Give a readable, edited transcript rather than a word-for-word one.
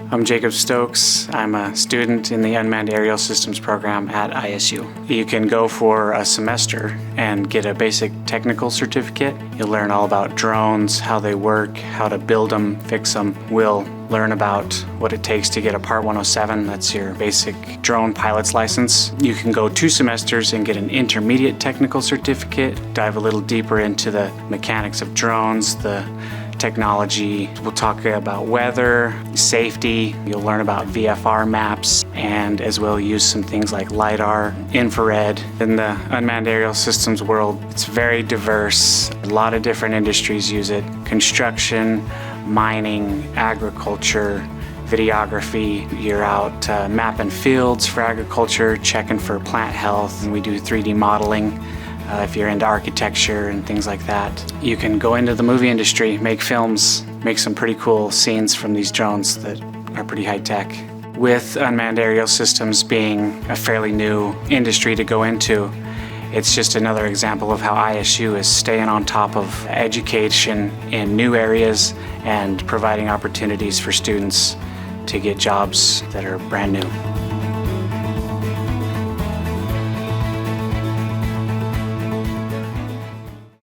I'm Jacob Stokes. I'm a student in the Unmanned Aerial Systems program at ISU. You can go for a semester and get a basic technical certificate. You'll learn all about drones, how they work, how to build them, fix them. We'll learn about what it takes to get a Part 107, that's your basic drone pilot's license. You can go 2 semesters and get an intermediate technical certificate, dive a little deeper into the mechanics of drones, the technology. We'll talk about weather, safety. You'll learn about VFR maps, and as well use some things like LiDAR, infrared. In the unmanned aerial systems world, it's very diverse. A lot of different industries use it. Construction, mining, agriculture, videography. You're out mapping fields for agriculture, checking for plant health, and we do 3D modeling. If you're into architecture and things like that. You can go into the movie industry, make films, make some pretty cool scenes from these drones that are pretty high tech. With unmanned aerial systems being a fairly new industry to go into, it's just another example of how ISU is staying on top of education in new areas and providing opportunities for students to get jobs that are brand new.